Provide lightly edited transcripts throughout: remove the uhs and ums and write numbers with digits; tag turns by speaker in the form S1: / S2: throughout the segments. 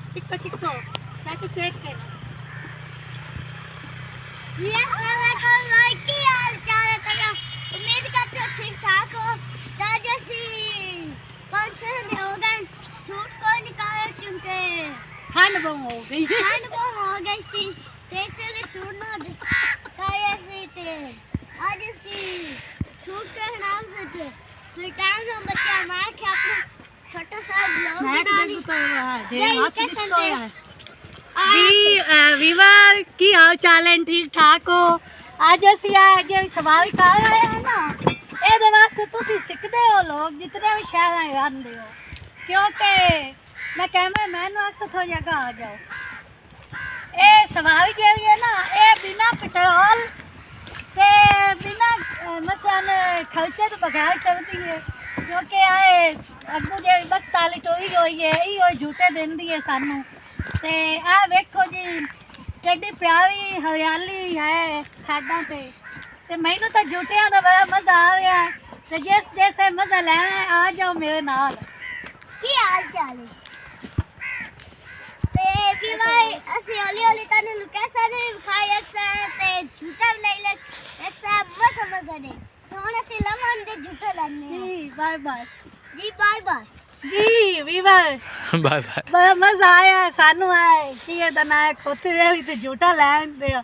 S1: चिक्को चिक्को चाची चेक कर
S2: जी अस्सलाम वालेकुम भाई की हाल चाल है तेरा उम्मीद करते हो ठीक ठाक हो ताजसी 5-6 दिन हो गए सूट को निकाले क्योंकि
S1: ठंड बहुत हो गई
S2: सी ते इसलिए सूट ना निकाले सी ते आज सी सूट के नाम से थे फिर टाइम से बच्चा मार के अपना छोटा सा ब्लॉग बना ली
S1: जी वीवर की हाल चाल है ठीक ठाक हो आज ਅਸੀਂ ਅੱਜ ਸਵਾਲ ਕਰ ਆਏ ਹਾਂ ਨਾ ਇਹਦੇ ਵਾਸਤੇ ਤੁਸੀਂ ਸਿੱਖਦੇ ਹੋ ਲੋਕ ਜਿਤਨੇ ਵੀ ਸ਼ਹਿਰਾਂ ਰਹਿੰਦੇ ਹੋ ਕਿਉਂਕਿ ਮੈਂ ਕੈਮਰਾਮੈਨ ਨੂੰ ਅਕਸਰ ਥੋੜੀ ਜਗ੍ਹਾ ਆ ਜਾਓ ਇਹ ਸਵਾਲ ਜਿਹੜੀ ਹੈ ਨਾ ਇਹ ਬਿਨਾ ਪੈਟਰੋਲ ਤੇ ਬਿਨਾ ਮਸਲ ਖਰਚੇ ਤੋਂ ਬਗੈਰ ਚੱਲਦੀ ਹੈ ਕਿਉਂਕਿ ਆਏ ਅੱਗੋਂ ਜਿਹੜੀ ਵਕਤ ਵਾਲੀ ਟੋਈ ਹੋਈ ਹੈ ਇਹੋ ਝੂਟੇ ਦਿੰਦੀ ਹੈ ਸਾਨੂੰ ਤੇ ਆਹ ਵੇਖੋ ਜੀ ਕਿੱਡੀ ਪਿਆਰੀ ਹਰਿਆਲੀ ਹੈ ਸਾਡਾਂ ਤੇ ਮੈਨੂੰ ਤਾਂ ਝੂਟਿਆਂ ਦਾ ਬੜਾ ਮਜ਼ਾ ਆ ਰਿਹਾ ਤੇ ਜਿਸ ਜੈਸੇ ਮਜ਼ਾ ਲੈਣਾ ਆ ਜਾਓ ਮੇਰੇ ਨਾਲ
S2: ਕੀ ਹਾਲ ਚਾਲ ਹੈ ਤੇ ਵੀ ਭਾਈ ਅਸੀਂ ਹੌਲੀ ਹੌਲੀ ਤੁਹਾਨੂੰ ਲੋਕੇਸ਼ਨ ਵੀ ਵਿਖਾਈ ਅਕਸਰ ਤੇ ਝੂਟਾ ਲੈ ਲੈ ਅਕਸਰ ਮਜ਼ਾ ਨੇ ਹੁਣ ਅਸੀਂ ਲਮਨ ਦੇ ਝੂਟੇ ਲੈਣੇ
S1: ਜੀ ਬਾਏ ਬਾਏ
S2: ਜੀ ਬਾਏ ਬਾਏ
S1: जी वीवर
S3: बाय बाय
S1: बड़ा मजा आया सानू आए की ਇਹਦਾ ਨਾਂ ਖੋਤੇ ਦੇ ਵੀ ਤੇ ਝੂਟਾ ਲੈਂਦੇ ਹੋ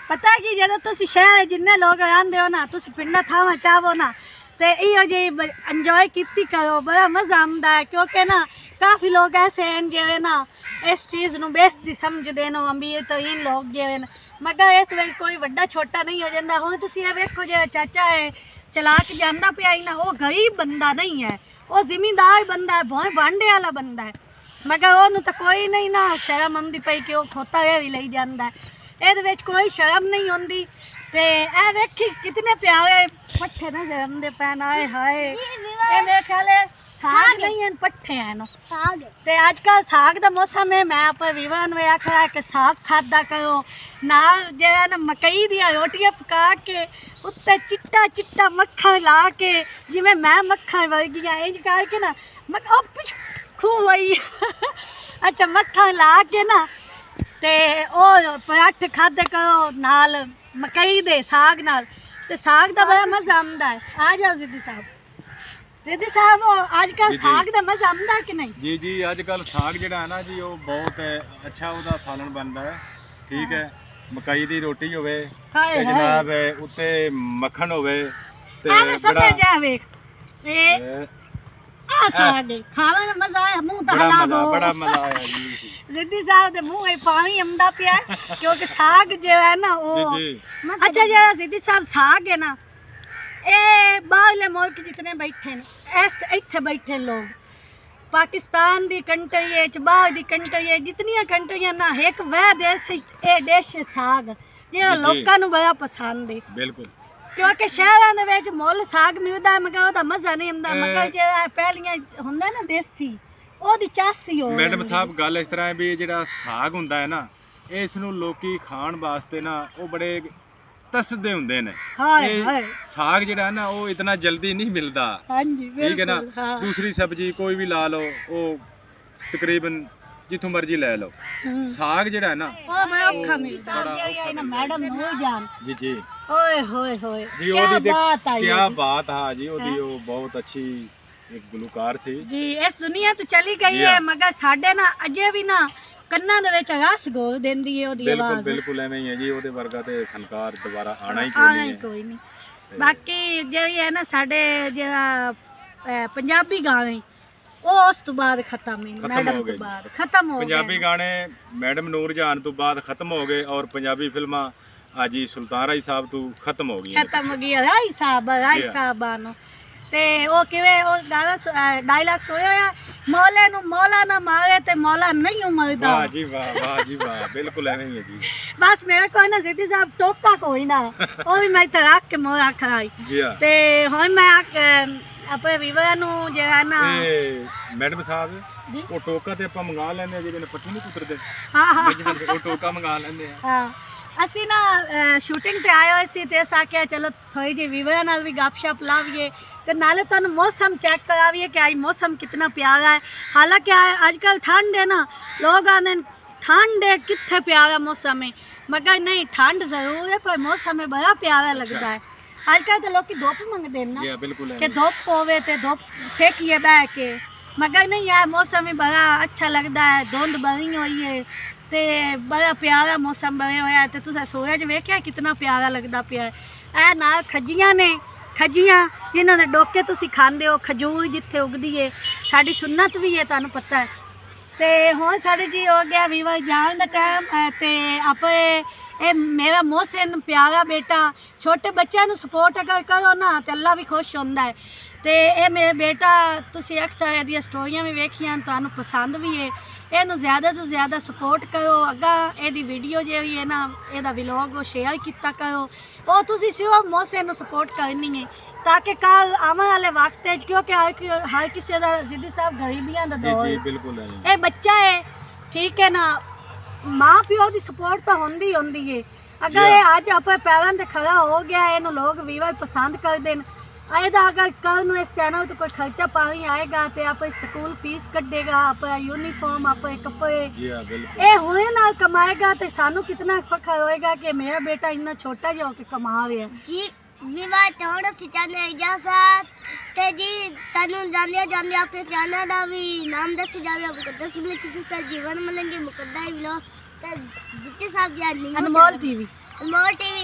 S1: ਪਤਾ ਕੀ ਜਦੋਂ ਤੁਸੀਂ ਸ਼ਹਿਰ ਜਿੰਨੇ ਲੋਕ ਰਹਿੰਦੇ ਹੋ ਨਾ ਤੁਸੀਂ ਪਿੰਡਾਂ ਥਾਵਾਂ ਚਾਹੋ ਨਾ ਤੇ ਇਹੋ ਜਿਹੀ ਇੰਜੋਏ ਕੀਤੀ ਕਰੋ ਬੜਾ ਮਜ਼ਾ ਆਉਂਦਾ ਹੈ ਕਿਉਂਕਿ ਨਾ ਕਾਫੀ ਲੋਕ ਐਸੇ ਹਨ ਜਿਹੜੇ ਨਾ ਇਸ ਚੀਜ਼ ਨੂੰ ਬੇਇੱਜ਼ਤੀ ਸਮਝਦੇ ਨੇ ਅਮੀਰ ਤਰੀਨ ਲੋਕ ਜਿਹੜੇ ਨੇ ਮਗਰ ਇਸ ਵਿੱਚ ਕੋਈ ਵੱਡਾ ਛੋਟਾ ਨਹੀਂ ਹੋ ਜਾਂਦਾ ਹੁਣ ਤੁਸੀਂ ਇਹ ਵੇਖੋ ਜਿਹੜਾ ਚਾਚਾ ਹੈ ਚਲਾ ਕੇ ਜਾਂਦਾ ਪਿਆ ਹੀ ਨਾ ਉਹ ਗਰੀਬ ਬੰਦਾ ਨਹੀਂ ਹੈ ਉਹ ਜ਼ਿਮੀਂਦਾਰ ਬੰਦਾ ਹੈ ਬਹੁਤ ਵਾਂਡੇ ਵਾਲਾ ਬੰਦਾ ਹੈ ਮਗਰ ਉਹਨੂੰ ਤਾਂ ਕੋਈ ਨਹੀਂ ਨਾ ਸ਼ਰਮ ਆਉਂਦੀ ਪਈ ਕਿ ਉਹ ਖੋਤਾ ਇਹ ਵੀ ਲਈ ਜਾਂਦਾ ਇਹਦੇ ਵਿੱਚ ਕੋਈ ਸ਼ਰਮ ਨਹੀਂ ਹੁੰਦੀ ਤੇ ਇਹ ਵੇਖੀ ਕਿਤਨੇ ਪਿਆਰੇ ਪੱਠੇ ਨਾ ਜਰਮਦੇ ਪੈਣ ਆਏ ਹਾਏ ਇਹ ਮੇਰੇ ਖਿਆਲ ਸਾਗ ਨਹੀਂ ਹਨ ਪੱਠੇ ਹਨ
S2: ਸਾਗ
S1: ਤੇ ਅੱਜ ਕੱਲ੍ਹ ਸਾਗ ਦਾ ਮੌਸਮ ਹੈ ਮੈਂ ਆਪਣੇ ਵੀਰਾਂ ਨੂੰ ਆਖਿਆ ਕਿ ਸਾਗ ਖਾਦਾ ਕਰੋ ਨਾਲ ਜਿਹੜਾ ਨਾ ਮਕਈ ਦੀਆਂ ਰੋਟੀਆਂ ਪਕਾ ਕੇ ਉੱਤੇ ਚਿੱਟਾ ਚਿੱਟਾ ਮੱਖਣ ਲਾ ਕੇ ਜਿਵੇਂ ਮੈਂ ਮੱਖਣ ਵਰਗੀਆਂ ਇੰਝ ਕਰਕੇ ਨਾ ਖੂਹੀ ਅੱਛਾ ਮੱਖਣ ਲਾ ਕੇ ਨਾ ਤੇ ਉਹ ਪਰਾਠੇ ਖਾਦੇ ਕਰੋ ਨਾਲ ਮਕਈ ਦੇ ਸਾਗ ਨਾਲ ਤੇ ਸਾਗ ਦਾ ਬੜਾ ਮਜ਼ਾ ਆਉਂਦਾ ਹੈ ਆ ਜਾਓ ਜ਼ਿੱਦੀ ਸਾਹਿਬ दीदी साहब आजकल साग का मजा आंदा कि नहीं
S3: जी जी आजकल साग जिहड़ा है ना जी वो बहुत अच्छा ਉਹਦਾ ਸਾਲਣ ਬਣਦਾ ਹੈ ठीक है मकई ਦੀ ਰੋਟੀ ਹੋਵੇ ਤੇ ਜਨਾਬ ਉੱਤੇ ਮੱਖਣ ਹੋਵੇ ਤੇ
S1: ਬੜਾ ਜਾ ਵੇਖ ਇਹ ਆ ਸਾਗ ਖਾਣ ਦਾ ਮਜ਼ਾ ਆਇਆ ਮੂੰਹ ਤਾਂ ਹਲਾ ਦੋ
S3: ਬੜਾ ਮਜ਼ਾ ਆਇਆ ਜੀ
S1: ਜ਼ਿੱਦੀ ਸਾਹਿਬ ਦੇ ਮੂੰਹ ਵਿੱਚ ਪਾਣੀ ਆਉਂਦਾ ਪਿਆ ਕਿਉਂਕਿ ਸਾਗ ਜਿਹੜਾ ਹੈ ਨਾ ਉਹ ਅੱਛਾ ਜਿਹੜਾ ਜ਼ਿੱਦੀ ਸਾਹਿਬ ਸਾਗ ਹੈ ਨਾ ਇਹ ਬਾਹਰਲੇ ਮੁਲਕ ਜਿਤਨੇ ਬੈਠੇ ਨੇ ਇੱਥੇ ਬੈਠੇ ਲੋਕ ਪਾਕਿਸਤਾਨ ਦੀ ਕੰਟਰੀ ਚ ਬਾਹਰ ਦੀ ਕੰਟਰੀ ਜਿਤਨੀਆਂ ਕੰਟਰੀਆਂ ਨਾ ਇੱਕ ਵਹਿ ਦੇਸ਼ ਇਹ ਡਿਸ਼ ਸਾਗ ਜਿਹੜਾ ਲੋਕਾਂ ਨੂੰ ਬੜਾ ਪਸੰਦ ਹੈ
S3: ਬਿਲਕੁਲ
S1: ਕਿਉਂਕਿ ਸ਼ਹਿਰਾਂ ਦੇ ਵਿੱਚ ਮੁੱਲ ਸਾਗ ਮਿਲਦਾ ਮਗਰ ਉਹਦਾ ਮਜ਼ਾ ਨਹੀਂ ਆਉਂਦਾ ਮਗਰ ਜਿਹੜਾ ਪਹਿਲੀਆਂ ਹੁੰਦਾ ਨਾ ਦੇਸੀ ਉਹਦੀ ਚਾਸੀ ਹੋ
S3: ਮੈਡਮ ਸਾਹਿਬ ਗੱਲ ਇਸ ਤਰ੍ਹਾਂ ਹੈ ਵੀ ਜਿਹੜਾ ਸਾਗ ਹੁੰਦਾ ਹੈ ਨਾ ਇਸ ਨੂੰ ਲੋਕੀ ਖਾਣ ਵਾਸਤੇ ਨਾ ਉਹ ਬੜੇ ਤਸਦੇ ਹੁੰਦੇ ਨੇ ਸਾਗ ਜਿਹੜਾ ਨਾ ਉਹ ਇਤਨਾ ਜਲਦੀ ਨਹੀਂ ਮਿਲਦਾ
S1: ਹਾਂਜੀ
S3: ਠੀਕ ਹੈ ਨਾ ਦੂਸਰੀ ਸਬਜ਼ੀ ਕੋਈ ਵੀ ਲਾ ਲਓ ਉਹ ਤਕਰੀਬਨ ਜਿੱਥੋਂ ਮਰਜ਼ੀ ਲੈ ਲਓ ਸਾਗ ਜਿਹੜਾ ਹੈ ਨਾ
S1: ਉਹ ਬੜਾ ਔਖਾ ਮਿਲਦਾ ਹੈ ਨਾ ਮੈਡਮ ਨੂਰਜਾਨ
S3: ਜੀ ਜੀ
S1: ਓਏ ਹੋਏ ਹੋਏ
S3: ਜੀ ਉਹਦੀ ਕੀ ਬਾਤ ਹੈ ਜੀ ਉਹਦੀ ਉਹ ਬਹੁਤ ਅੱਛੀ ਇੱਕ ਗੁਲੂਕਾਰ ਸੀ
S1: ਜੀ ਇਸ ਦੁਨੀਆ ਤੋਂ ਚਲੀ ਗਈ ਹੈ ਮਗਰ ਸਾਡੇ ਨਾ ਅਜੇ ਵੀ ਨਾ ਕੰਨਾਂ ਦੇ ਵਿੱਚ ਰਸ ਘੋਲ ਦਿੰਦੀ ਹੈ ਉਹਦੀ ਆਵਾਜ਼
S3: ਬਿਲਕੁਲ ਐਵੇਂ ਹੀ ਹੈ ਜੀ ਉਹਦੇ ਵਰਗਾ ਤੇ ਫਨਕਾਰ ਦੁਬਾਰਾ ਆਣਾ ਹੀ
S1: ਕੋਈ ਨਹੀਂ ਬਾਕੀ ਜਿਹੜੀ ਹੈ ਨਾ ਸਾਡੇ ਜਿਹੜਾ ਪੰਜਾਬੀ ਗਾਣੇ ਉਹ ਉਸ ਤੋਂ ਬਾਅਦ ਖਤਮ ਹੈ ਮੈਡਮ ਤੋਂ ਬਾਅਦ ਖਤਮ ਹੋ ਗਏ
S3: ਪੰਜਾਬੀ ਗਾਣੇ ਮੈਡਮ ਨੂਰਜਾਨ ਤੋਂ ਬਾਅਦ ਖਤਮ ਹੋ ਗਏ ਔਰ ਪੰਜਾਬੀ ਫਿਲਮਾਂ ਆਜੀ ਸੁਲਤਾਨ ਰਾਈ ਸਾਹਿਬ ਤੋਂ ਖਤਮ ਹੋ ਗਈਆਂ
S1: ਖਤਮ ਹੋ ਗਈ ਰਾਈ ਸਾਹਿਬਾਂ ਤੇ ਉਹ ਕਿਵੇਂ ਉਹ ਗਾਣਾ ਡਾਇਲੌਗ ਸੁਣਿਆ ਮੌਲੇ ਨੂੰ ਮੌਲਾ ਨਾ ਮਾਰੇ ਤੇ ਮੌਲਾ ਨਹੀਂ ਮਰਦਾ
S3: ਵਾਹ ਜੀ ਵਾਹ ਬਿਲਕੁਲ ਐਵੇਂ ਹੀ ਹੈ ਜੀ
S1: ਬਸ ਮੇਰੇ ਕੋਲ ਨਾ ਜ਼ਿੱਦੀ ਸਾਹਿਬ ਟੋਕਾ ਕੋਈ ਨਾ ਉਹ ਵੀ ਮੈਂ ਤਾਂ ਰੱਖ ਕੇ ਮੋਰਾ ਖਰਾਈ ਤੇ ਹੁਣ ਮੈਂ ਆਪਣੇ ਵੀਰਾਂ ਨੂੰ ਜਿਹੜਾ ਨਾ
S3: ਮੈਡਮ ਸਾਹਿਬ ਉਹ ਟੋਕਾ ਤੇ ਆਪਾਂ ਮੰਗਾ ਲੈਂਦੇ ਆ ਜਿਹੜੇ ਪੱਠੀ ਨਹੀਂ ਕੁਤਰਦੇ
S1: ਹਾਂ
S3: ਉਹ ਟੋਕਾ ਮੰਗਾ ਲੈਂਦੇ ਆ
S1: ਹਾਂ ਅਸੀਂ ਨਾ ਸ਼ੂਟਿੰਗ ਤੇ ਆਏ ਹੋਏ ਸੀ ਤੇ ਅਸਾਂ ਆਖਿਆ ਚਲੋ ਥੋੜੀ ਜਿਹੀ ਵੀਵਰਾਂ ਨਾਲ ਵੀ ਗੱਪਸ਼ਪ ਲਾਵੀਏ ਤੇ ਨਾਲੇ ਤੁਹਾਨੂੰ ਮੌਸਮ ਚੈੱਕ ਕਰਾਵੀਏ ਕਿ ਅੱਜ ਮੌਸਮ ਕਿੰਨਾ ਪਿਆਰਾ ਹੈ। ਹਾਲਾਂਕਿ ਅੱਜ ਕੱਲ੍ਹ ਠੰਡ ਹੈ ਨਾ, ਲੋਕ ਆਂਦੇ ठंड है कितने प्यारा मौसम है, मगर नहीं ठंड जरूर है पर मौसम है बड़ा प्यारा लगता है। आजकल तो लोग धुप मंगते हैं ना कि धुप होवे तो धुप सेकिए बह के, मगर नहीं यार मौसम ही बड़ा अच्छा लगता है। धुंध बनी हुई है तो बड़ा प्यारा मौसम बने हुआ है। तो तुसा सूरज वेख्या कितना प्यारा लगता पिया है। नाल खजियां ने, खजियां जिन्हों के डोके तुसी खांदे हो, खजूर जिथे उगदी है, साड़ी सुन्नत भी है तुहानू पता है। तो हुण साढ़े जी हो गया वीवर जान का टाइम तो आप मेरा मोहसिन प्यारा बेटा छोटे बच्चों को सपोर्ट अगर करो ना तो अल्लाह भी खुश होंदा है। तो ये मेरा बेटा तुसी अक्सर ये स्टोरियां भी वेखियां तुहानू पसंद भी है, इनू ज़्यादा तो ज़्यादा सपोर्ट करो। अगर ये वीडियो जो भी है ना यदा विलॉग शेयर किया करो, वो तुसी सिर्फ मोहसिन नू सपोर्ट करनी है ताकि कल आने वाले वक्त क्योंकि हर किसी का जिद्दी साहब गरीबियां का दौर है, ये बच्चा है ठीक है ना, माँ प्यो की सपोर्ट तो होंदी होंदी है। अगर ये अज अपने पैरों से खड़ा हो गया, इन्हों लोग व्यूअर पसंद कर दें, ਇਹਦਾ अगर कल इस चैनल तो कोई खर्चा पानी आएगा तो आप स्कूल फीस कटेगा, आप यूनीफॉर्म, आप कपड़े ये हुए ना कमाएगा तो सानू कितना फखर होएगा कि मेरा बेटा इतना छोटा जो होकर कमा रहा है।
S2: जी विवाह थोड़ा सी चैनल इजाजत ते जी तनु जानिया जानिया अपने चैनल का भी नाम दस जानिया मुकद्दस मिले किसी से जीवन मिलेंगे मुकद्दस व्लॉग ते जिते साहब जानी
S1: अनमोल टीवी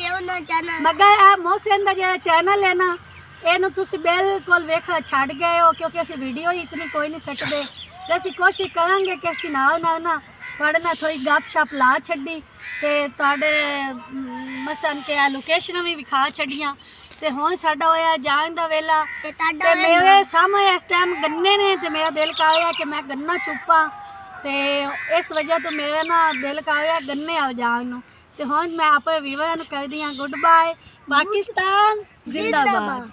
S2: है उन्होंने चैनल
S1: मगर आ मोहसिन का जो चैनल है ना ਇਹਨੂੰ ਤੁਸੀਂ ਬਿਲਕੁਲ ਵੇਖ ਛੱਡ ਗਏ ਹੋ ਕਿਉਂਕਿ ਅਸੀਂ ਵੀਡੀਓ ਹੀ ਇਤਨੀ ਕੋਈ ਨਹੀਂ ਸੱਟਦੇ ਤੇ ਅਸੀਂ ਕੋਸ਼ਿਸ਼ ਕਰਾਂਗੇ ਕਿ ਅਸੀਂ ਨਾਲ ਨਾ ਤੁਹਾਡੇ ਨਾਲ ਥੋੜੀ ਗੱਪਸ਼ਪ ਲਾ ਛੱਡੀ ਤੇ ਤੁਹਾਡੇ ਮਸਨ ਕੇ ਲੋਕੇਸ਼ਨਾਂ ਵੀ ਵਿਖਾ ਛੱਡੀਆਂ। ਤੇ ਹੁਣ ਸਾਡਾ ਹੋਇਆ ਜਾਣ ਦਾ ਵੇਲਾ ਤੇ ਮੇਰੇ ਸਾਹਮਣੇ ਇਸ ਟਾਈਮ ਗੰਨੇ ਨੇ ਤੇ ਮੇਰਾ ਦਿਲ ਕਰ ਰਿਹਾ ਕਿ ਮੈਂ ਗੰਨਾ ਚੁੱਪਾਂ ਤੇ ਇਸ ਵਜ੍ਹਾ ਤੋਂ ਮੇਰਾ ਨਾ ਦਿਲ ਕਰ ਰਿਹਾ ਗੰਨੇ ਆ ਜਾਣ ਨੂੰ। ਤੇ ਹੁਣ ਮੈਂ ਆਪਣੇ ਵੀਵਰਾਂ ਨੂੰ ਕਰਦੀ ਹਾਂ ਗੁੱਡ ਬਾਏ। ਪਾਕਿस्तान जिंदाबाद।